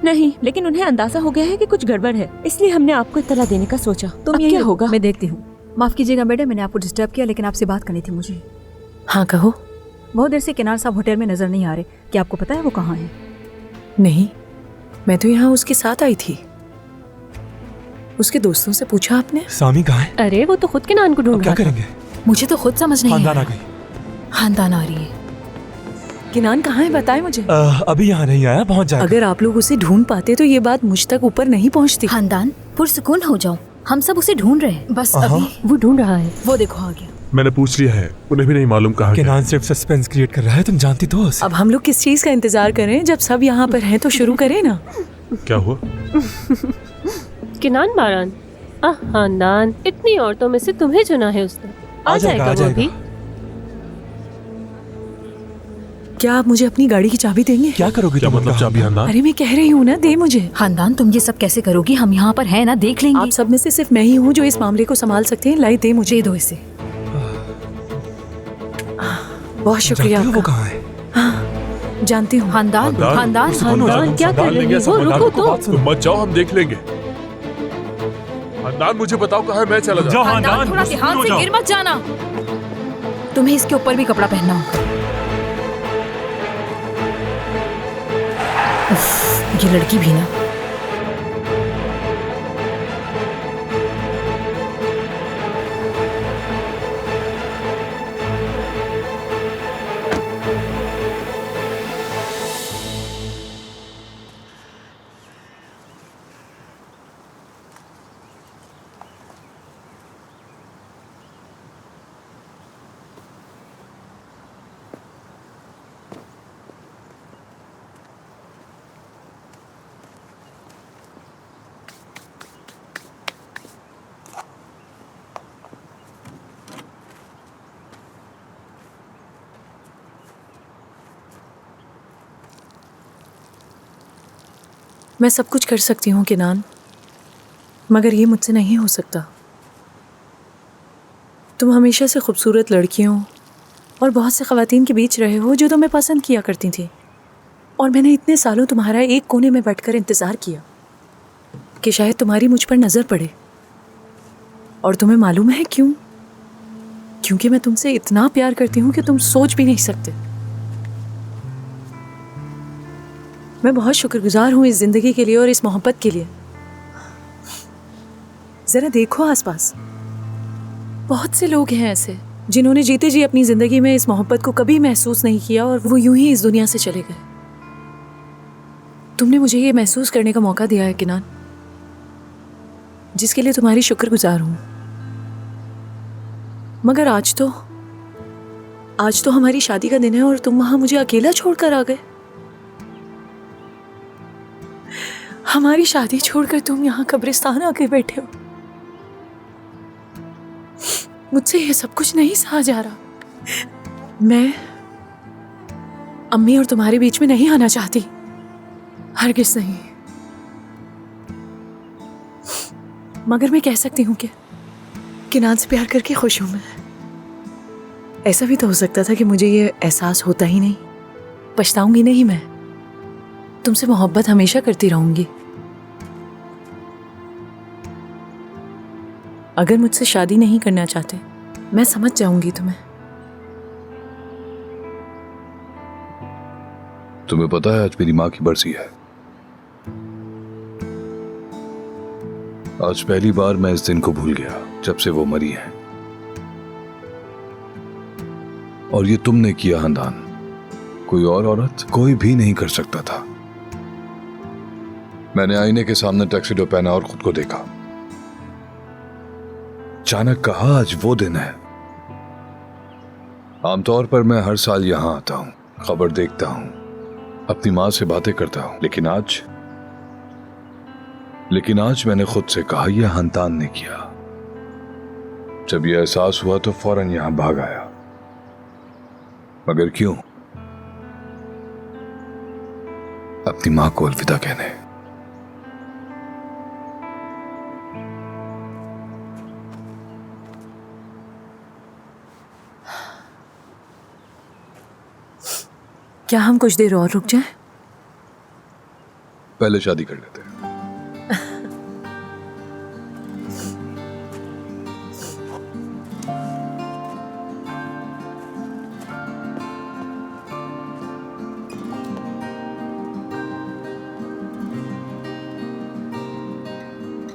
नहीं, लेकिन उन्हें अंदाजा हो गया है कि कुछ गड़बड़ है, इसलिए हमने आपको इत्तला देने का सोचा। तुम अब यही क्या होगा? मैं देखती हूँ। माफ कीजिएगा मैडम, मैंने आपको डिस्टर्ब किया, लेकिन आपसे बात करनी थी मुझे। हाँ कहो। बहुत देर से किनार साहब होटल में नजर नहीं आ रहे। क्या आपको पता है वो कहाँ है? नहीं, मैं तो यहाँ उसके साथ आई थी। उसके दोस्तों से पूछा आपने? सामी कहाँ है? अरे वो तो खुद के नान को ढूंढ क्या रहा था। करेंगे? मुझे तो खुद समझ नहीं खानदान आ आया। गई। खानदान आ रही है। किनान कहाँ है बताए मुझे। अभी यहाँ नहीं आया, पहुँच जाएगा। अगर आप लोग उसे ढूंढ पाते तो ये बात मुझ तक ऊपर नहीं पहुँचती। खानदान पुरसुकून हो जाओ, हम सब उसे ढूंढ रहे हैं। बस अभी वो ढूंढ रहा है। वो देखो आ गया। मैंने पूछ लिया है, उन्हें भी नहीं मालूम कहाँ गया। किनान सिर्फ सस्पेंस क्रिएट कर रहा है, तुम जानती तो हो उसे। अब हम लोग किस चीज का इंतजार करें? जब सब यहाँ पर हैं तो शुरू करें ना। क्या हुआ? किनान बारान, खानदान, इतनी औरतों में से तुम्हें चुना है उसने। आ जाएगा वो भी। क्या आप मुझे अपनी गाड़ी की चाबी देंगे? क्या करोगे क्या तुम? मतलब चाबी खानदान? अरे मैं कह रही हूँ ना, दे मुझे। खानदान तुम ये सब कैसे करोगी? हम यहाँ पर हैं ना, देख लेंगे। आप सब में से सिर्फ मैं ही हूँ जो इस मामले को संभाल सकते हैं। लाई दे मुझे। दे दो इसे। बहुत शुक्रिया जानती हो वो आपका। कहाँ है? हाँ, जानती हूँ। खानदान खानदान खानदान क्या कर रही है वो? रुको तो। तुम मत जाओ, हम देख लेंगे। खानदान मुझे बताओ कहाँ है, मैं चला जाऊँ। खानदान थोड़ा ध्यान से गिर मत जाना। तुम्हें इसके ऊपर भी कपड़ा पहनना होगा। उफ, ये लड़की भी ना। मैं सब कुछ कर सकती हूँ किनान, मगर ये मुझसे नहीं हो सकता। तुम हमेशा से खूबसूरत लड़कियों और बहुत से ख़वातीन के बीच रहे हो जो तुम्हें पसंद किया करती थी, और मैंने इतने सालों तुम्हारा एक कोने में बैठकर इंतज़ार किया कि शायद तुम्हारी मुझ पर नज़र पड़े। और तुम्हें मालूम है क्यों? क्योंकि मैं तुमसे इतना प्यार करती हूँ कि तुम सोच भी नहीं सकते। मैं बहुत शुक्रगुजार हूँ इस ज़िंदगी के लिए और इस मोहब्बत के लिए। ज़रा देखो आसपास, बहुत से लोग हैं ऐसे जिन्होंने जीते जी अपनी ज़िंदगी में इस मोहब्बत को कभी महसूस नहीं किया और वो यूं ही इस दुनिया से चले गए। तुमने मुझे ये महसूस करने का मौका दिया है किनान, जिसके लिए तुम्हारी शुक्रगुजार हूँ। मगर आज तो हमारी शादी का दिन है और तुम वहां मुझे अकेला छोड़कर आ गए। हमारी शादी छोड़कर तुम यहाँ कब्रिस्तान आके बैठे हो। मुझसे ये सब कुछ नहीं सहा जा रहा। मैं अम्मी और तुम्हारे बीच में नहीं आना चाहती, हरगिज़ नहीं। मगर मैं कह सकती हूँ कि किनान से प्यार करके खुश हूं मैं। ऐसा भी तो हो सकता था कि मुझे ये एहसास होता ही नहीं, पछताऊंगी नहीं मैं, तुमसे मोहब्बत हमेशा करती रहूंगी। अगर मुझसे शादी नहीं करना चाहते, मैं समझ जाऊंगी तुम्हें। तुम्हें पता है आज मेरी माँ की बरसी है। आज पहली बार मैं इस दिन को भूल गया जब से वो मरी है। और ये तुमने किया खानदान, कोई और औरत कोई भी नहीं कर सकता था। मैंने आईने के सामने टैक्सीडो पहना और खुद को देखा। अचानक कहा आज वो दिन है। आमतौर पर मैं हर साल यहां आता हूं, खबर देखता हूं, अपनी मां से बातें करता हूं, लेकिन आज मैंने खुद से कहा यह खानदान ने किया। जब यह एहसास हुआ तो फौरन यहां भाग आया। मगर क्यों? अपनी मां को अलविदा कहने। क्या हम कुछ देर और रुक जाएं? पहले शादी कर लेते हैं।